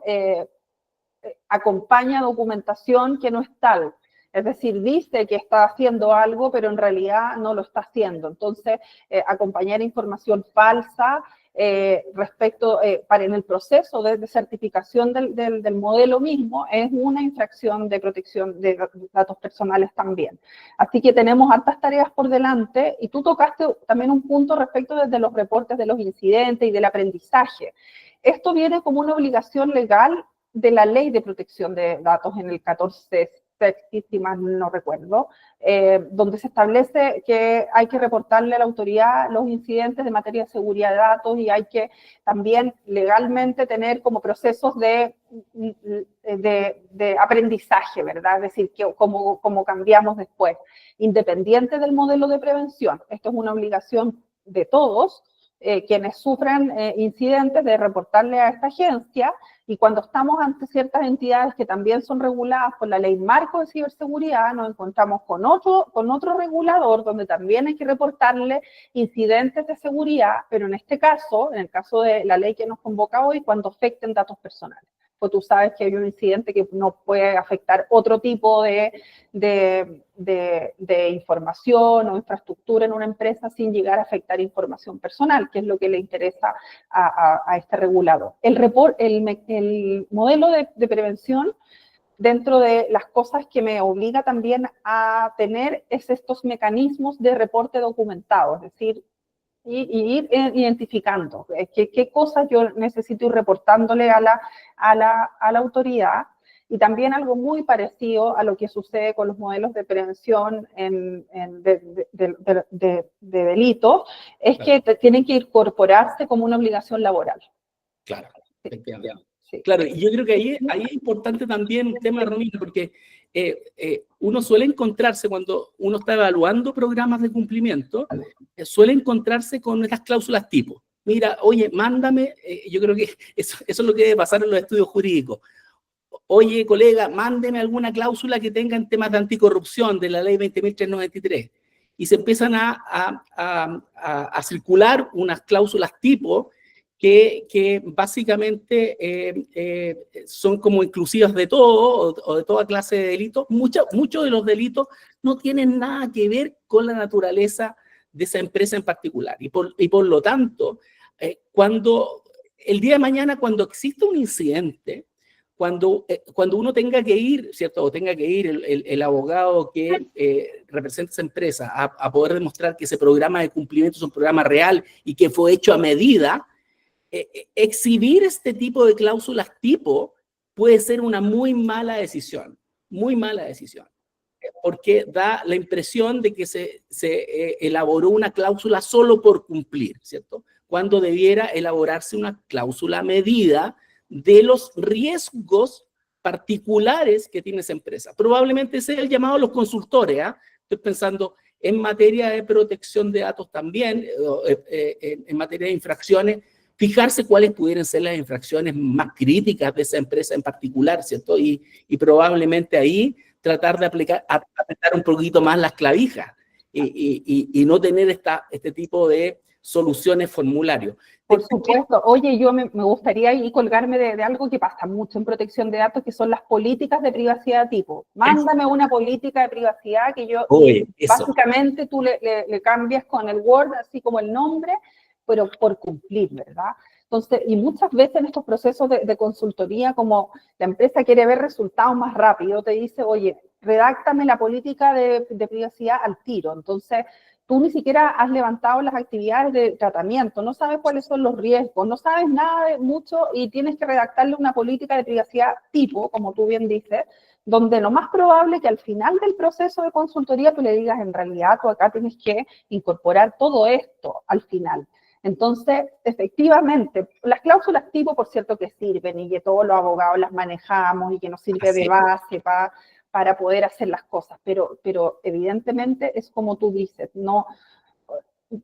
acompaña documentación que no es tal. Es decir, dice que está haciendo algo, pero en realidad no lo está haciendo. Entonces, acompañar información falsa en el proceso de certificación del modelo mismo es una infracción de protección de datos personales también. Así que tenemos hartas tareas por delante, y tú tocaste también un punto respecto de los reportes de los incidentes y del aprendizaje. Esto viene como una obligación legal de la Ley de Protección de Datos en el 14, si mal no recuerdo, donde se establece que hay que reportarle a la autoridad los incidentes de materia de seguridad de datos, y hay que también legalmente tener como procesos de aprendizaje, ¿verdad? Es decir, cómo cambiamos después, independiente del modelo de prevención. Esto es una obligación de todos, quienes sufran incidentes, de reportarle a esta agencia. Y cuando estamos ante ciertas entidades que también son reguladas por la Ley Marco de Ciberseguridad, nos encontramos con otro regulador donde también hay que reportarle incidentes de seguridad, pero en este caso, en el caso de la ley que nos convoca hoy, cuando afecten datos personales. Pues tú sabes que hay un incidente que no puede afectar otro tipo de información o infraestructura en una empresa sin llegar a afectar información personal, que es lo que le interesa a este regulador. El modelo de prevención, dentro de las cosas que me obliga también a tener, es estos mecanismos de reporte documentado, es decir, y ir identificando qué cosas yo necesito ir reportándole a la autoridad. Y también algo muy parecido a lo que sucede con los modelos de prevención de delitos, es que tienen que incorporarse como una obligación laboral. Claro, efectivamente. Sí. Claro, y yo creo que ahí es importante también un tema, Romina, porque uno suele encontrarse, cuando uno está evaluando programas de cumplimiento, suele encontrarse con estas cláusulas tipo. Mira, oye, mándame, yo creo que eso es lo que debe pasar en los estudios jurídicos. Oye, colega, mándeme alguna cláusula que tenga en temas de anticorrupción de la ley 20.393. Y se empiezan a circular unas cláusulas tipo que básicamente son como inclusivas de todo o de toda clase de delitos. Muchos de los delitos no tienen nada que ver con la naturaleza de esa empresa en particular. Y por lo tanto, cuando el día de mañana, cuando existe un incidente, cuando uno tenga que ir, ¿cierto? O tenga que ir el abogado que representa esa empresa a poder demostrar que ese programa de cumplimiento es un programa real y que fue hecho a medida, exhibir este tipo de cláusulas tipo puede ser una muy mala decisión, porque da la impresión de que se elaboró una cláusula solo por cumplir, ¿cierto? Cuando debiera elaborarse una cláusula medida de los riesgos particulares que tiene esa empresa. Probablemente sea el llamado a los consultores, ¿eh? Estoy pensando en materia de protección de datos también, en materia de infracciones, fijarse cuáles pudieran ser las infracciones más críticas de esa empresa en particular, ¿cierto? Y probablemente ahí tratar de apretar un poquito más las clavijas y no tener este tipo de soluciones formularios. Por supuesto. Oye, yo me gustaría ahí colgarme de algo que pasa mucho en protección de datos, que son las políticas de privacidad tipo. Mándame una política de privacidad que yo, básicamente tú le cambias con el Word, así como el nombre, pero por cumplir, ¿verdad? Entonces, y muchas veces en estos procesos de consultoría, como la empresa quiere ver resultados más rápido, te dice, oye, redáctame la política de privacidad al tiro. Entonces, tú ni siquiera has levantado las actividades de tratamiento, no sabes cuáles son los riesgos, no sabes nada de mucho y tienes que redactarle una política de privacidad tipo, como tú bien dices, donde lo más probable es que al final del proceso de consultoría tú le digas, en realidad tú acá tienes que incorporar todo esto al final. Entonces, efectivamente, las cláusulas tipo, por cierto, que sirven y que todos los abogados las manejamos y que nos sirve de base para poder hacer las cosas, pero evidentemente es como tú dices, no,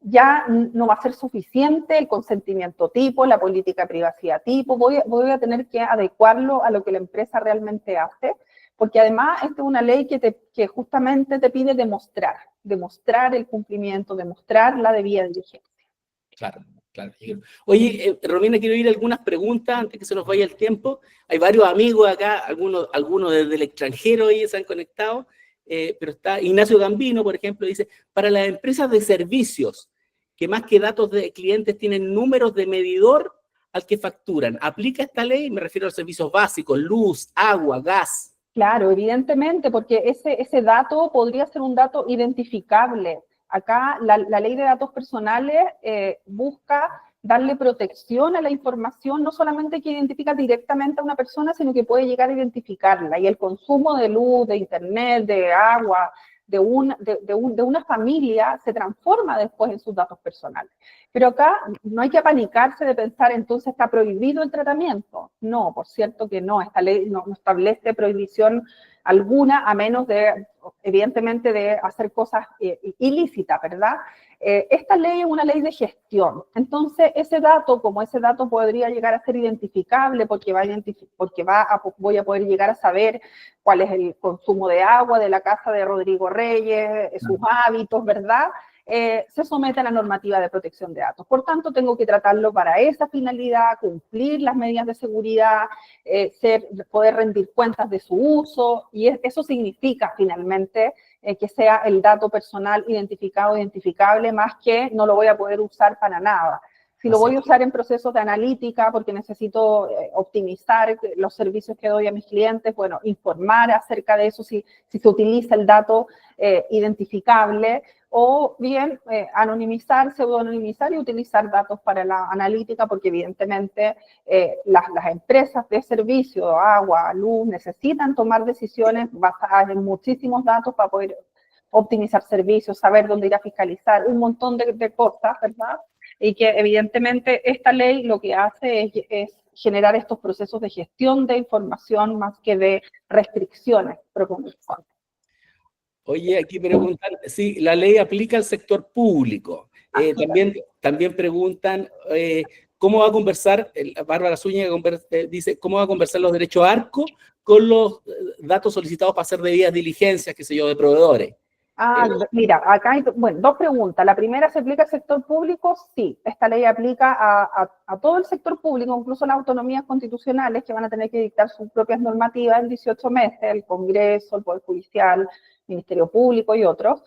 ya no va a ser suficiente el consentimiento tipo, la política de privacidad tipo, voy a tener que adecuarlo a lo que la empresa realmente hace, porque además esta es una ley que justamente te pide demostrar el cumplimiento, demostrar la debida diligencia. Claro, claro. Oye, Romina, quiero ir a algunas preguntas antes que se nos vaya el tiempo. Hay varios amigos acá, algunos desde el extranjero ahí se han conectado, pero está Ignacio Gambino, por ejemplo, dice, para las empresas de servicios, que más que datos de clientes tienen números de medidor al que facturan, ¿aplica esta ley? Me refiero a los servicios básicos, luz, agua, gas. Claro, evidentemente, porque ese dato podría ser un dato identificable. Acá la ley de datos personales busca darle protección a la información, no solamente que identifica directamente a una persona, sino que puede llegar a identificarla. Y el consumo de luz, de internet, de agua, de una familia se transforma después en sus datos personales. Pero acá no hay que apanicarse de pensar, entonces está prohibido el tratamiento. No, por cierto que no, esta ley no establece prohibición alguna, a menos de, evidentemente, de hacer cosas ilícitas, ¿verdad? Esta ley es una ley de gestión. Entonces, como ese dato podría llegar a ser identificable porque voy a poder llegar a saber cuál es el consumo de agua de la casa de Rodrigo Reyes, sus hábitos, ¿verdad? Se somete a la normativa de protección de datos. Por tanto, tengo que tratarlo para esa finalidad, cumplir las medidas de seguridad, poder rendir cuentas de su uso, y eso significa finalmente que sea el dato personal identificable, más que no lo voy a poder usar para nada. Si lo voy a usar en procesos de analítica, porque necesito optimizar los servicios que doy a mis clientes, bueno, informar acerca de eso, si se utiliza el dato identificable, o bien anonimizar, pseudoanonimizar y utilizar datos para la analítica, porque evidentemente las empresas de servicio, agua, luz, necesitan tomar decisiones basadas en muchísimos datos para poder optimizar servicios, saber dónde ir a fiscalizar, un montón de cosas, ¿verdad? Y que evidentemente esta ley lo que hace es generar estos procesos de gestión de información más que de restricciones propiamente. Oye, aquí preguntan, sí, la ley aplica al sector público. También preguntan, ¿cómo va a conversar, Bárbara Zúñiga dice, cómo va a conversar los derechos ARCO con los datos solicitados para hacer debidas diligencias, qué sé yo, de proveedores? Mira, acá hay, bueno, dos preguntas. La primera, ¿se aplica al sector público? Sí, esta ley aplica a todo el sector público, incluso las autonomías constitucionales que van a tener que dictar sus propias normativas en 18 meses, el Congreso, el Poder Judicial, Ministerio Público y otros.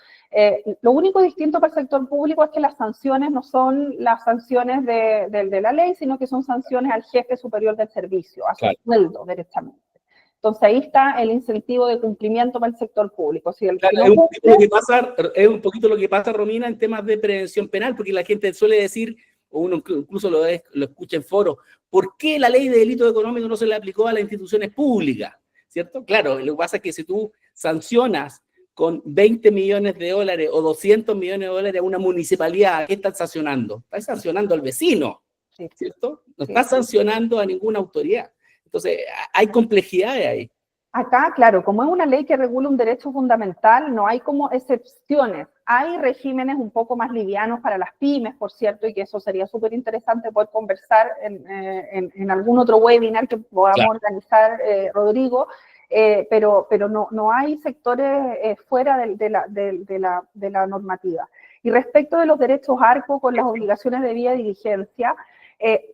Lo único distinto para el sector público es que las sanciones no son las sanciones de la ley, sino que son sanciones al jefe superior del servicio, a su sueldo, derechamente. Entonces ahí está el incentivo de cumplimiento para el sector público. Si es un poquito lo que pasa, Romina, en temas de prevención penal, porque la gente suele decir, o uno incluso lo escucha en foros, ¿por qué la ley de delito económico no se le aplicó a las instituciones públicas? ¿Cierto? Claro, lo que pasa es que si tú sancionas con 20 millones de dólares o 200 millones de dólares a una municipalidad, ¿qué estás sancionando? Estás sancionando al vecino. sí, ¿cierto? No sí. está sancionando a ninguna autoridad. Entonces, hay complejidades ahí. Acá, claro, como es una ley que regula un derecho fundamental, no hay como excepciones. Hay regímenes un poco más livianos para las pymes, por cierto, y que eso sería súper interesante poder conversar en algún otro webinar que podamos organizar, Rodrigo, pero no hay sectores fuera de la normativa. Y respecto de los derechos ARCO con las obligaciones de vía diligencia,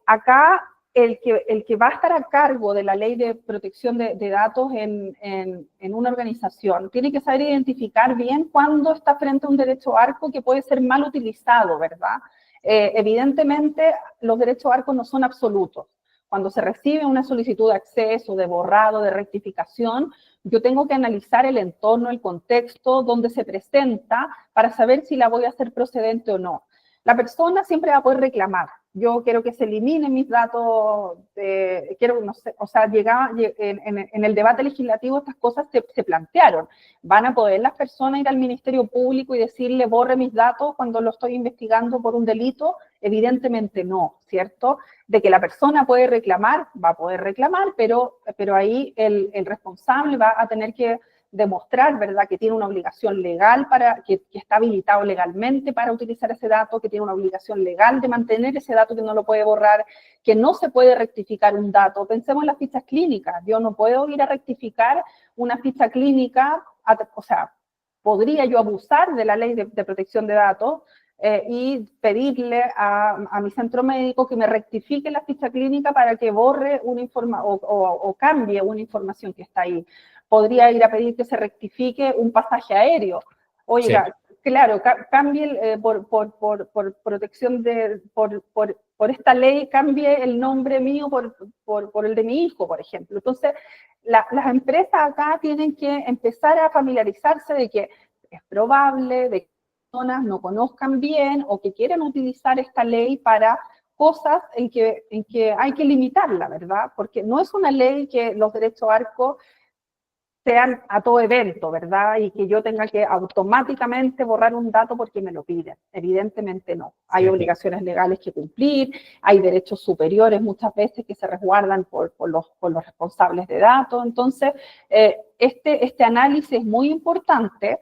acá el que va a estar a cargo de la ley de protección de datos en una organización tiene que saber identificar bien cuándo está frente a un derecho ARCO que puede ser mal utilizado, ¿verdad? Evidentemente, los derechos ARCO no son absolutos. Cuando se recibe una solicitud de acceso, de borrado, de rectificación, yo tengo que analizar el entorno, el contexto donde se presenta para saber si la voy a hacer procedente o no. La persona siempre va a poder reclamar. Yo quiero que se eliminen mis datos, quiero, no sé, o sea, en el debate legislativo estas cosas se plantearon. ¿Van a poder las personas ir al Ministerio Público y decirle borre mis datos cuando lo estoy investigando por un delito? Evidentemente no, ¿cierto? De que la persona puede reclamar, va a poder reclamar, pero ahí el responsable va a tener que demostrar, ¿verdad?, que tiene una obligación legal que está habilitado legalmente para utilizar ese dato, que tiene una obligación legal de mantener ese dato, que no lo puede borrar, que no se puede rectificar un dato. Pensemos en las fichas clínicas. Yo no puedo ir a rectificar una ficha clínica, o sea, podría yo abusar de la ley de protección de datos y pedirle a mi centro médico que me rectifique la ficha clínica para que borre una o cambie una información que está ahí. Podría ir a pedir que se rectifique un pasaje aéreo. Oiga, sí, claro, cambie por protección por esta ley, cambie el nombre mío por el de mi hijo, por ejemplo. Entonces, las empresas acá tienen que empezar a familiarizarse de que es probable de que personas no conozcan bien o que quieren utilizar esta ley para cosas en que hay que limitarla, ¿verdad? Porque no es una ley que los derechos ARCO sean a todo evento, ¿verdad? Y que yo tenga que automáticamente borrar un dato porque me lo piden. Evidentemente no. Hay obligaciones legales que cumplir, hay derechos superiores muchas veces que se resguardan por los responsables de datos. Entonces, este análisis es muy importante.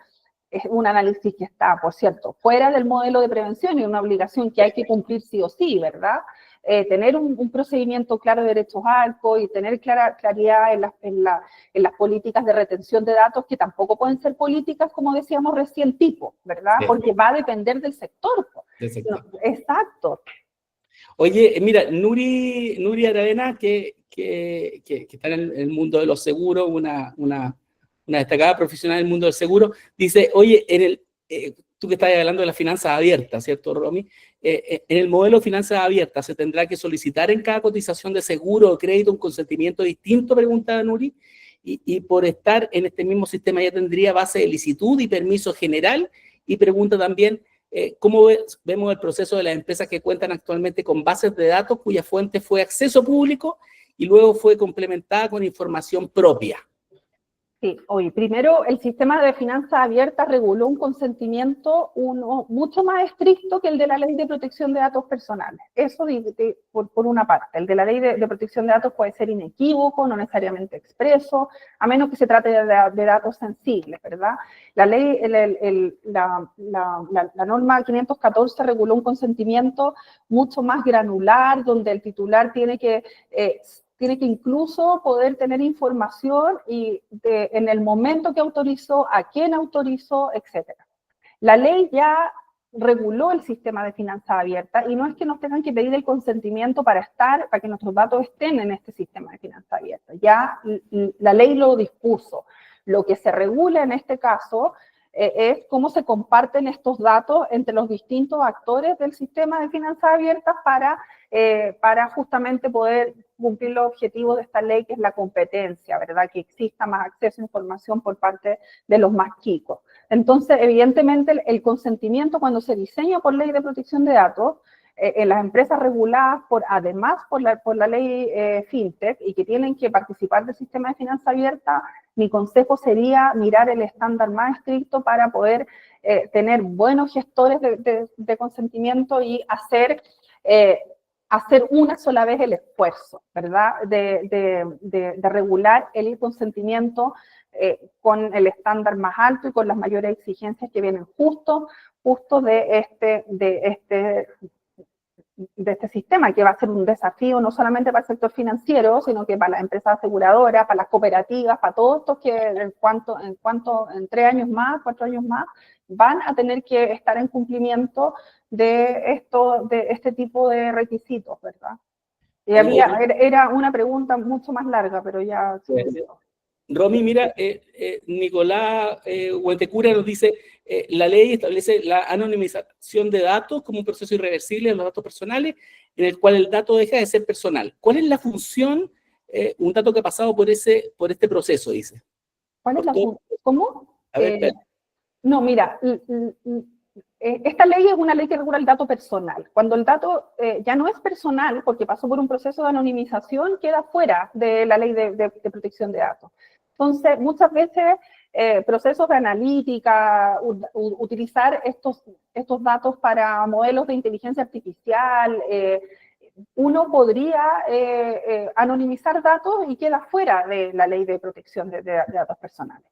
Es un análisis que está, por cierto, fuera del modelo de prevención y una obligación que hay que cumplir sí o sí, ¿verdad? Tener un procedimiento claro de derechos ARCO y tener claridad en las políticas de retención de datos, que tampoco pueden ser políticas, como decíamos recién, tipo, ¿verdad? Sí. Porque va a depender del sector. No, exacto. Oye, mira, Nuri Aravena, que está en el mundo de los seguros, una destacada profesional del mundo del seguro, dice, oye, tú que estás hablando de las finanzas abiertas, ¿cierto, Romy? En el modelo de finanzas abiertas, ¿se tendrá que solicitar en cada cotización de seguro o crédito un consentimiento distinto? Pregunta Nuri. Y por estar en este mismo sistema ya tendría base de licitud y permiso general. Y pregunta también, ¿cómo vemos el proceso de las empresas que cuentan actualmente con bases de datos cuya fuente fue acceso público y luego fue complementada con información propia? Sí, hoy primero el sistema de finanzas abiertas reguló un consentimiento mucho más estricto que el de la ley de protección de datos personales. Eso por una parte. El de la ley de protección de datos puede ser inequívoco, no necesariamente expreso, a menos que se trate de datos sensibles, ¿verdad? La ley, la norma 514 reguló un consentimiento mucho más granular, donde el titular tiene que incluso poder tener información y en el momento que autorizó, a quién autorizó, etc. La ley ya reguló el sistema de finanzas abiertas y no es que nos tengan que pedir el consentimiento para que nuestros datos estén en este sistema de finanzas abiertas. Ya la ley lo dispuso. Lo que se regula en este caso es cómo se comparten estos datos entre los distintos actores del sistema de finanzas abiertas para justamente poder cumplir los objetivos de esta ley, que es la competencia, ¿verdad? Que exista más acceso a información por parte de los más chicos. Entonces, evidentemente, el consentimiento cuando se diseña por ley de protección de datos, en las empresas reguladas además por la ley FinTech y que tienen que participar del sistema de finanzas abiertas, mi consejo sería mirar el estándar más estricto para poder tener buenos gestores de consentimiento y hacer hacer una sola vez el esfuerzo, ¿verdad? De regular el consentimiento con el estándar más alto y con las mayores exigencias que vienen justo de este sistema, que va a ser un desafío no solamente para el sector financiero, sino que para las empresas aseguradoras, para las cooperativas, para todos estos que en 3 años más, 4 años más, van a tener que estar en cumplimiento de este tipo de requisitos, ¿verdad? Y era una pregunta mucho más larga, pero ya... Romy, mira, Nicolás Huentecura nos dice, la ley establece la anonimización de datos como un proceso irreversible de los datos personales, en el cual el dato deja de ser personal. ¿Cuál es la función, un dato que ha pasado por este proceso, dice? ¿Cuál es la función? ¿Cómo? A ver, no, mira, esta ley es una ley que regula el dato personal. Cuando el dato ya no es personal, porque pasó por un proceso de anonimización, queda fuera de la ley de protección de datos. Entonces, muchas veces procesos de analítica, utilizar estos datos para modelos de inteligencia artificial, uno podría anonimizar datos y queda fuera de la ley de protección de datos personales.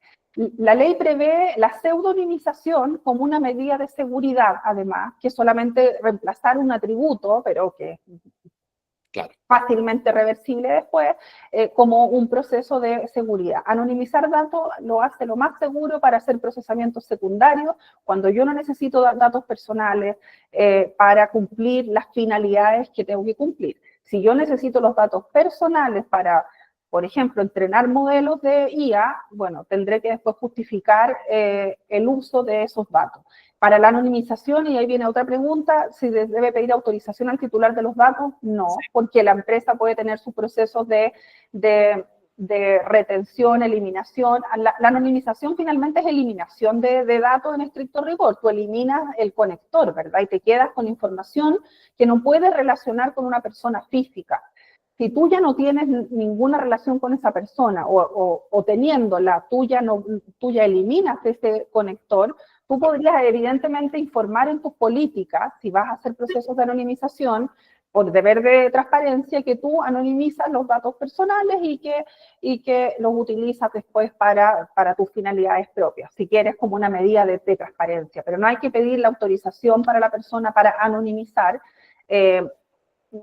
La ley prevé la pseudonimización como una medida de seguridad, además, que es solamente reemplazar un atributo, pero que claro, fácilmente reversible después, como un proceso de seguridad. Anonimizar datos lo hace lo más seguro para hacer procesamientos secundarios, cuando yo no necesito datos personales para cumplir las finalidades que tengo que cumplir. Si yo necesito los datos personales para, por ejemplo, entrenar modelos de IA, bueno, tendré que después justificar el uso de esos datos. Para la anonimización, y ahí viene otra pregunta, si debe pedir autorización al titular de los datos, no, porque la empresa puede tener sus procesos de retención, eliminación. La anonimización finalmente es eliminación de datos en estricto rigor. Tú eliminas el conector, ¿verdad? Y te quedas con información que no puedes relacionar con una persona física. Si tú ya no tienes ninguna relación con esa persona o teniéndola, tú ya eliminas ese conector, tú podrías evidentemente informar en tus políticas, si vas a hacer procesos de anonimización, por deber de transparencia, que tú anonimizas los datos personales y que los utilizas después para tus finalidades propias, si quieres, como una medida de transparencia. Pero no hay que pedir la autorización para la persona para anonimizar,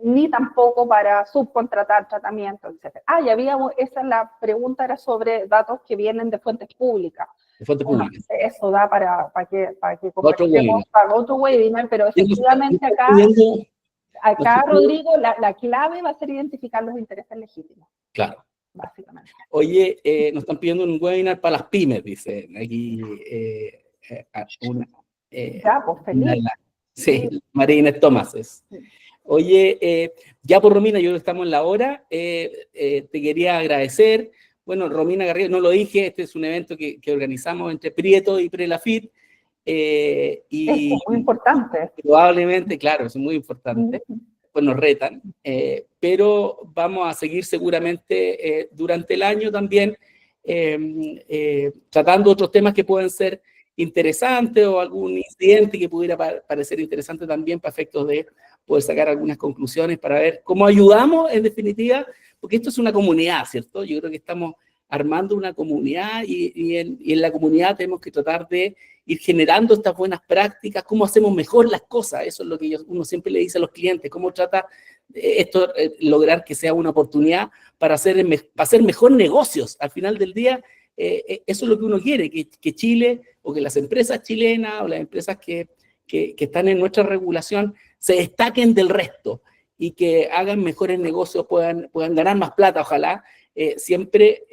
ni tampoco para subcontratar tratamiento, etc. La pregunta era sobre datos que vienen de fuentes públicas. De fuentes públicas. Eso da para que conversemos para otro webinar, pero efectivamente acá Rodrigo, la clave va a ser identificar los intereses legítimos. Claro. Básicamente. Oye, nos están pidiendo un webinar para las pymes, dice aquí ya, pues feliz. Sí, María Inés Tomás es. Oye, ya por Romina, yo estamos en la hora, te quería agradecer. Bueno, Romina Garrido, no lo dije, este es un evento que organizamos entre Prieto y Prelafit. Y es muy importante. Probablemente, claro, es muy importante, pues nos retan, pero vamos a seguir seguramente durante el año también tratando otros temas que pueden ser interesantes o algún incidente que pudiera parecer interesante también para efectos de poder sacar algunas conclusiones para ver cómo ayudamos en definitiva, porque esto es una comunidad, ¿cierto? Yo creo que estamos armando una comunidad y en la comunidad tenemos que tratar de ir generando estas buenas prácticas, cómo hacemos mejor las cosas, eso es lo que uno siempre le dice a los clientes, cómo trata esto, lograr que sea una oportunidad para hacer mejor negocios. Al final del día, eso es lo que uno quiere, que Chile, o que las empresas chilenas, o las empresas que están en nuestra regulación, se destaquen del resto, y que hagan mejores negocios, puedan ganar más plata, ojalá, siempre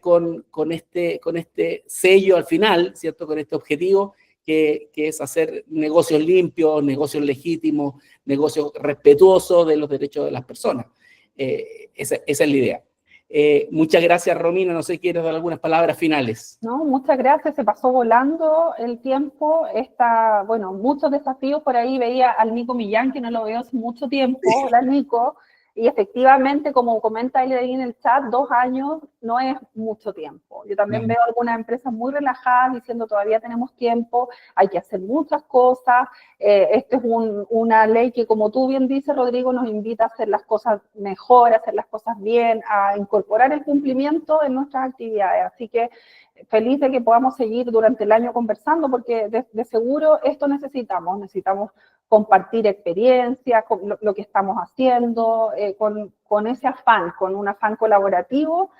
con este sello al final, ¿cierto? Con este objetivo que es hacer negocios limpios, negocios legítimos, negocios respetuosos de los derechos de las personas. Esa es la idea. Muchas gracias, Romina. No sé si quieres dar algunas palabras finales. No, muchas gracias. Se pasó volando el tiempo. Muchos desafíos por ahí. Veía al Nico Millán, que no lo veo hace mucho tiempo. Hola, Nico. Y efectivamente, como comenta él ahí en el chat, 2 años no es mucho tiempo. Yo también veo algunas empresas muy relajadas diciendo todavía tenemos tiempo, hay que hacer muchas cosas. Esta es una ley que, como tú bien dices, Rodrigo, nos invita a hacer las cosas mejor, a hacer las cosas bien, a incorporar el cumplimiento en nuestras actividades. Así que feliz de que podamos seguir durante el año conversando, porque de seguro esto necesitamos compartir experiencias, con lo que estamos haciendo, con ese afán, con un afán colaborativo,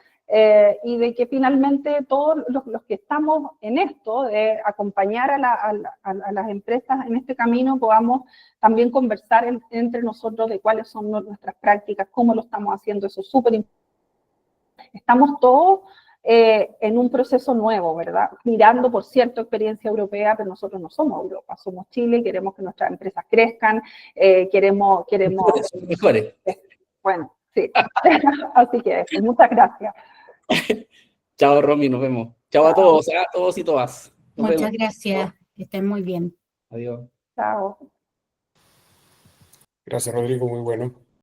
y de que finalmente todos los que estamos en esto, de acompañar a las empresas en este camino, podamos también conversar entre nosotros de cuáles son nuestras prácticas, cómo lo estamos haciendo. Eso es súper importante. Estamos todos en un proceso nuevo, ¿verdad? Mirando, por cierto, experiencia europea, pero nosotros no somos Europa, somos Chile, queremos que nuestras empresas crezcan, queremos... Mejores. Bueno, sí. Así que eso, muchas gracias. Chao, Romy, nos vemos. Chao a todos y todas. Muchas gracias, que estén muy bien. Adiós. Chao. Gracias, Rodrigo, muy bueno.